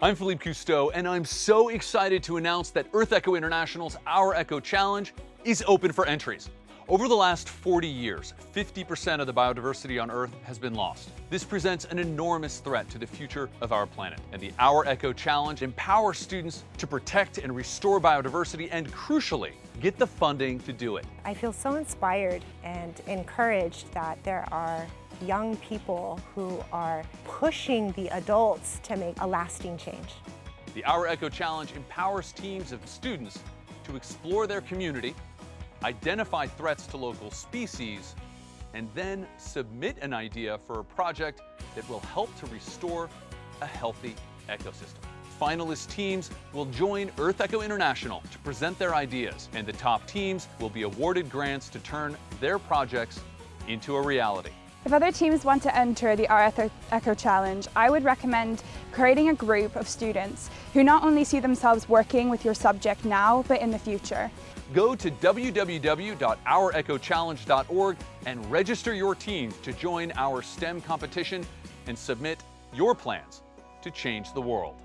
I'm Philippe Cousteau, and I'm so excited to announce that EarthEcho International's OurEcho Challenge is open for entries. Over the last 40 years, 50% of the biodiversity on Earth has been lost. This presents an enormous threat to the future of our planet, and the OurEcho Challenge empowers students to protect and restore biodiversity and, crucially, get the funding to do it. I feel so inspired and encouraged that there are young people who are pushing the adults to make a lasting change. The OurEcho Challenge empowers teams of students to explore their community, identify threats to local species, and then submit an idea for a project that will help to restore a healthy ecosystem. Finalist teams will join EarthEcho International to present their ideas, and the top teams will be awarded grants to turn their projects into a reality. If other teams want to enter the OurEcho Challenge, I would recommend creating a group of students who not only see themselves working with your subject now, but in the future. Go to www.ourechochallenge.org and register your teams to join our STEM competition and submit your plans to change the world.